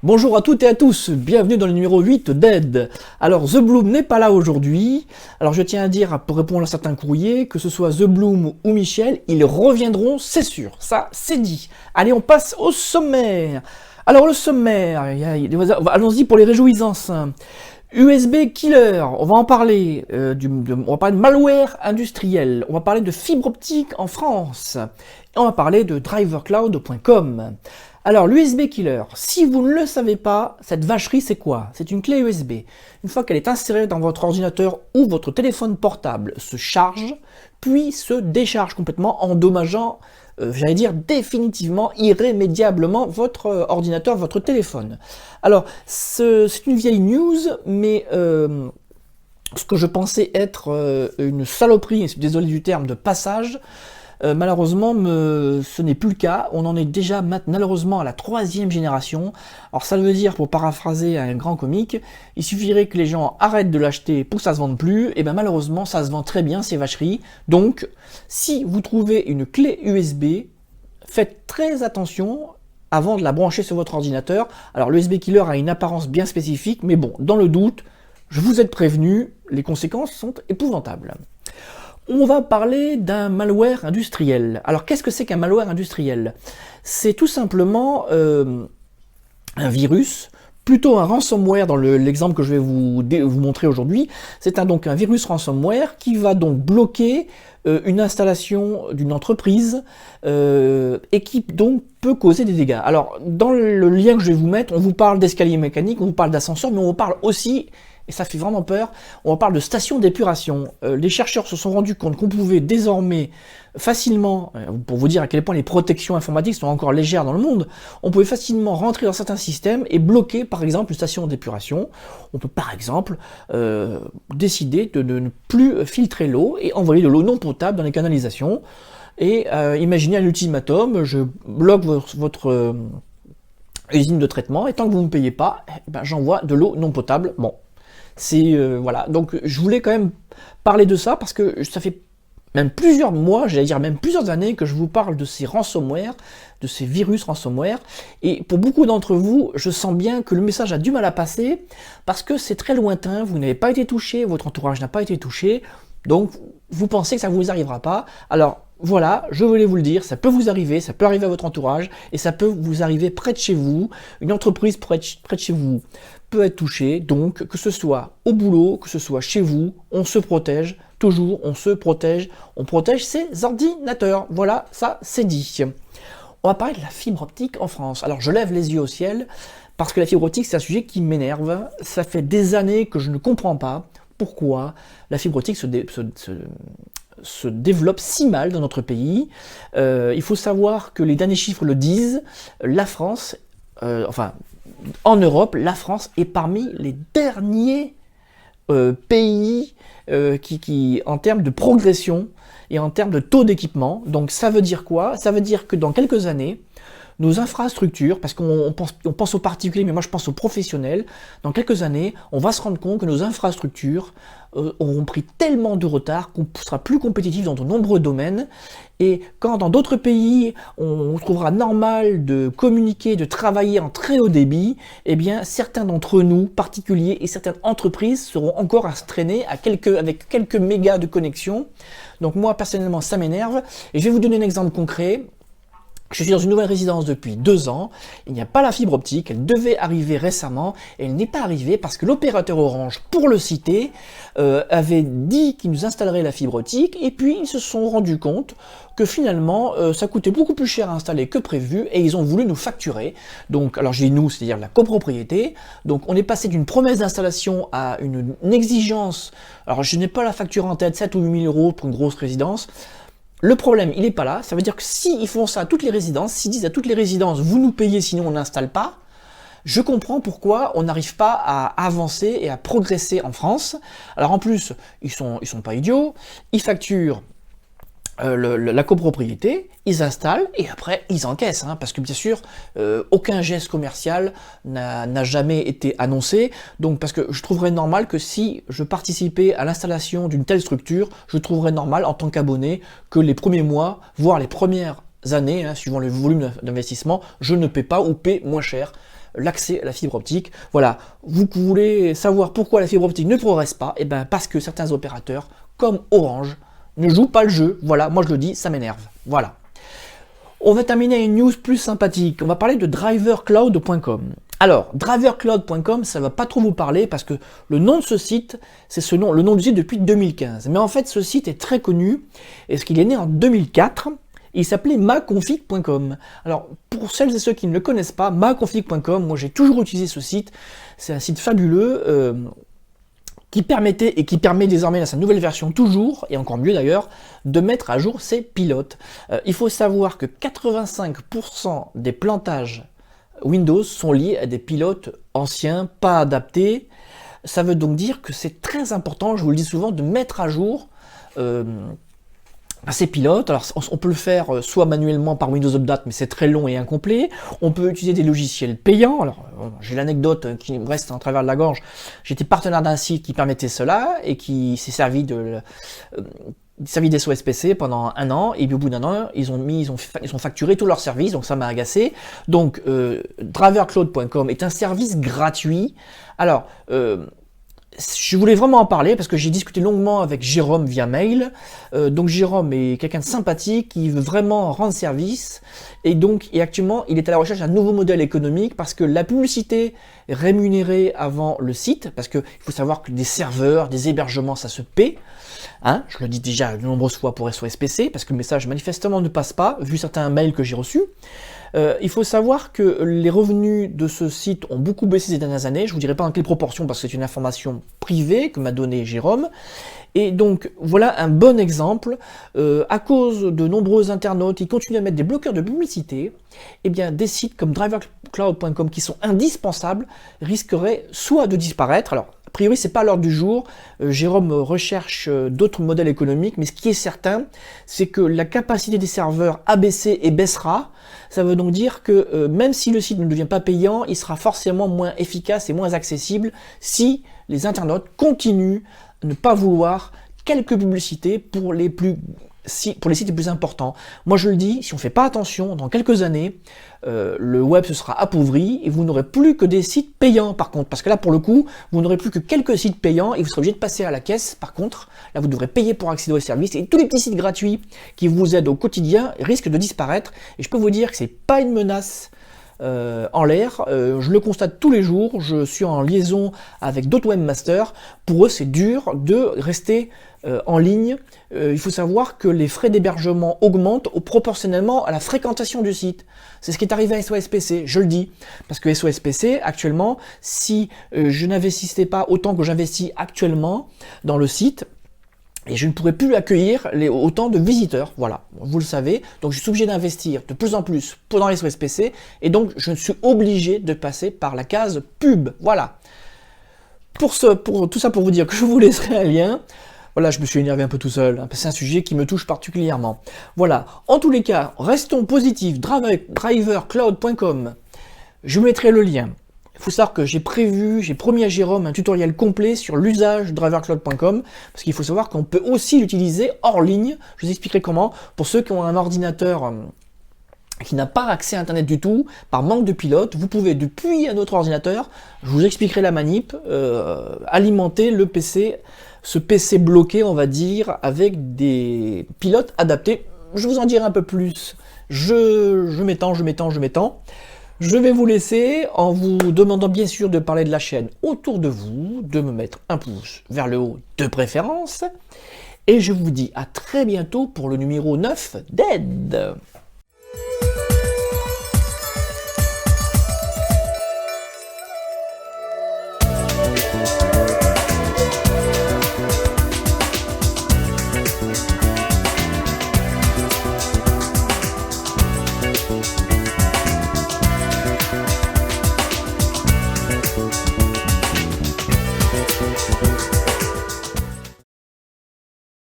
Bonjour à toutes et à tous, bienvenue dans le numéro 8 d'Aide. Alors The Bloom n'est pas là aujourd'hui, alors je tiens à dire, pour répondre à certains courriers, que ce soit The Bloom ou Michel, ils reviendront, c'est sûr, ça c'est dit. Allez, on passe au sommaire. Alors le sommaire, allons-y pour les réjouissances. USB Killer, on va en parler, on va parler de malware industriel, on va parler de fibre optique en France, et on va parler de drivercloud.com. Alors l'USB Killer, si vous ne le savez pas, cette vacherie c'est quoi? C'est une clé USB. Une fois qu'elle est insérée dans votre ordinateur ou votre téléphone portable, se charge, puis se décharge complètement, endommageant, j'allais dire définitivement, irrémédiablement votre ordinateur, votre téléphone. Alors c'est une vieille news, mais ce que je pensais être une saloperie, désolé du terme, de passage, malheureusement, ce n'est plus le cas. On en est déjà malheureusement à la 3e génération. Alors ça veut dire, pour paraphraser un grand comique, il suffirait que les gens arrêtent de l'acheter pour que ça se vende plus. Et bien malheureusement, ça se vend très bien, ces vacheries. Donc, si vous trouvez une clé USB, faites très attention avant de la brancher sur votre ordinateur. Alors l'USB Killer a une apparence bien spécifique, mais bon, dans le doute, je vous ai prévenu, les conséquences sont épouvantables. On va parler d'un malware industriel. Alors qu'est-ce que c'est qu'un malware industriel? C'est tout simplement un virus, plutôt un ransomware dans l'exemple que je vais vous montrer aujourd'hui. C'est donc un virus ransomware qui va donc bloquer une installation d'une entreprise et qui donc peut causer des dégâts. Alors dans le lien que je vais vous mettre, on vous parle d'escalier mécanique, on vous parle d'ascenseur, mais on vous parle aussi, et ça fait vraiment peur, on parle de station d'épuration. Les chercheurs se sont rendus compte qu'on pouvait désormais facilement, pour vous dire à quel point les protections informatiques sont encore légères dans le monde, on pouvait facilement rentrer dans certains systèmes et bloquer par exemple une station d'épuration. On peut par exemple décider de ne plus filtrer l'eau et envoyer de l'eau non potable dans les canalisations. Et imaginez un ultimatum, je bloque votre usine de traitement et tant que vous ne me payez pas, j'envoie de l'eau non potable. Bon. C'est voilà, donc je voulais quand même parler de ça parce que ça fait même plusieurs mois, j'allais dire même plusieurs années que je vous parle de ces ransomware, de ces virus ransomware, et pour beaucoup d'entre vous, je sens bien que le message a du mal à passer parce que c'est très lointain, vous n'avez pas été touché, votre entourage n'a pas été touché, donc vous pensez que ça ne vous arrivera pas. Alors voilà, je voulais vous le dire, ça peut vous arriver, ça peut arriver à votre entourage, et ça peut vous arriver près de chez vous, une entreprise près de chez vous peut être touchée, donc que ce soit au boulot, que ce soit chez vous, on se protège, toujours on se protège, on protège ses ordinateurs, voilà, ça c'est dit. On va parler de la fibre optique en France. Alors je lève les yeux au ciel, parce que la fibre optique c'est un sujet qui m'énerve, ça fait des années que je ne comprends pas pourquoi la fibre optique se développe si mal dans notre pays. Il faut savoir que les derniers chiffres le disent, la France, en Europe, la France est parmi les derniers pays qui, en termes de progression et en termes de taux d'équipement. Donc ça veut dire quoi? Ça veut dire que dans quelques années, nos infrastructures, parce qu'on pense aux particuliers, mais moi je pense aux professionnels, dans quelques années, on va se rendre compte que nos infrastructures auront pris tellement de retard qu'on sera plus compétitif dans de nombreux domaines. Et quand dans d'autres pays, on trouvera normal de communiquer, de travailler en très haut débit, eh bien certains d'entre nous, particuliers, et certaines entreprises seront encore à se traîner avec quelques mégas de connexion. Donc moi personnellement ça m'énerve, et je vais vous donner un exemple concret. Je suis dans une nouvelle résidence depuis 2 ans, il n'y a pas la fibre optique, elle devait arriver récemment, et elle n'est pas arrivée parce que l'opérateur Orange, pour le citer, avait dit qu'il nous installerait la fibre optique, et puis ils se sont rendus compte que finalement ça coûtait beaucoup plus cher à installer que prévu, et ils ont voulu nous facturer. Donc, alors j'ai nous, c'est-à-dire la copropriété, donc on est passé d'une promesse d'installation à une exigence, alors je n'ai pas la facture en tête, 7 ou 8 000 euros pour une grosse résidence. Le problème, il n'est pas là, ça veut dire que s'ils font ça à toutes les résidences, s'ils disent à toutes les résidences, vous nous payez sinon on n'installe pas, je comprends pourquoi on n'arrive pas à avancer et à progresser en France. Alors en plus, ils sont pas idiots, ils facturent la copropriété, ils installent et après ils encaissent, parce que bien sûr aucun geste commercial n'a jamais été annoncé, donc parce que je trouverais normal que si je participais à l'installation d'une telle structure, je trouverais normal en tant qu'abonné que les premiers mois, voire les premières années, suivant le volume d'investissement, je ne paie pas ou paie moins cher. l'accès à la fibre optique. Voilà, vous voulez savoir pourquoi la fibre optique ne progresse pas? Eh bien parce que certains opérateurs, comme Orange, ne jouent pas le jeu. Voilà, moi je le dis, ça m'énerve. Voilà. On va terminer avec une news plus sympathique. On va parler de drivercloud.com. Alors, drivercloud.com, ça ne va pas trop vous parler parce que le nom de ce site, c'est le nom du site depuis 2015. Mais en fait, ce site est très connu parce qu'il est né en 2004. Il s'appelait maconfig.com. Alors, pour celles et ceux qui ne le connaissent pas, maconfig.com, moi j'ai toujours utilisé ce site. C'est un site fabuleux qui permettait et qui permet désormais dans sa nouvelle version toujours, et encore mieux d'ailleurs, de mettre à jour ses pilotes. Il faut savoir que 85% des plantages Windows sont liés à des pilotes anciens, pas adaptés. Ça veut donc dire que c'est très important, je vous le dis souvent, de mettre à jour ces pilotes. Alors on peut le faire soit manuellement par Windows Update, mais c'est très long et incomplet. On peut utiliser des logiciels payants. Alors j'ai l'anecdote qui me reste en travers de la gorge. J'étais partenaire d'un site qui permettait cela et qui s'est servi d'SOSPC pendant un an, et puis au bout d'un an, ils ont facturé tous leurs services, donc ça m'a agacé. Donc drivercloud.com est un service gratuit. Alors je voulais vraiment en parler parce que j'ai discuté longuement avec Jérôme via mail. Donc Jérôme est quelqu'un de sympathique qui veut vraiment rendre service, et donc actuellement il est à la recherche d'un nouveau modèle économique parce que la publicité rémunérée avant le site, parce qu'il faut savoir que des serveurs, des hébergements, ça se paie. Hein, je le dis déjà de nombreuses fois pour SOSPC, parce que le message manifestement ne passe pas, vu certains mails que j'ai reçus. Il faut savoir que les revenus de ce site ont beaucoup baissé ces dernières années. Je ne vous dirai pas dans quelle proportion parce que c'est une information privée que m'a donnée Jérôme. Et donc voilà un bon exemple. À cause de nombreux internautes qui continuent à mettre des bloqueurs de publicité, eh bien des sites comme drivercloud.com qui sont indispensables risqueraient soit de disparaître. Alors a priori, c'est pas à l'ordre du jour. Jérôme recherche d'autres modèles économiques, mais ce qui est certain, c'est que la capacité des serveurs a baissé et baissera. Ça veut donc dire que même si le site ne devient pas payant, il sera forcément moins efficace et moins accessible si les internautes continuent à ne pas vouloir quelques publicités pour les sites les plus importants. Moi je le dis, si on ne fait pas attention, dans quelques années, le web se sera appauvri et vous n'aurez plus que des sites payants par contre. Parce que là pour le coup, vous n'aurez plus que quelques sites payants et vous serez obligé de passer à la caisse. Par contre, là vous devrez payer pour accéder aux services et tous les petits sites gratuits qui vous aident au quotidien risquent de disparaître. Et je peux vous dire que c'est pas une menace en l'air, je le constate tous les jours, je suis en liaison avec d'autres webmasters, pour eux c'est dur de rester en ligne. Il faut savoir que les frais d'hébergement augmentent proportionnellement à la fréquentation du site. C'est ce qui est arrivé à SOSPC, je le dis, parce que SOSPC actuellement, si je n'investissais pas autant que j'investis actuellement dans le site, et je ne pourrais plus accueillir autant de visiteurs, voilà, vous le savez. Donc je suis obligé d'investir de plus en plus dans les SOSPC, et donc je suis obligé de passer par la case pub, voilà. Pour tout ça pour vous dire que je vous laisserai un lien. Voilà, je me suis énervé un peu tout seul, hein, c'est un sujet qui me touche particulièrement. Voilà, en tous les cas, restons positifs, drivercloud.com, je vous mettrai le lien. Il faut savoir que j'ai promis à Jérôme un tutoriel complet sur l'usage de drivercloud.com, parce qu'il faut savoir qu'on peut aussi l'utiliser hors ligne. Je vous expliquerai comment. Pour ceux qui ont un ordinateur qui n'a pas accès à Internet du tout, par manque de pilote, vous pouvez depuis un autre ordinateur, je vous expliquerai la manip, alimenter le PC, ce PC bloqué, on va dire, avec des pilotes adaptés. Je vous en dirai un peu plus. Je m'étends. Je vais vous laisser en vous demandant bien sûr de parler de la chaîne autour de vous, de me mettre un pouce vers le haut de préférence. Et je vous dis à très bientôt pour le numéro 9 d'Aide.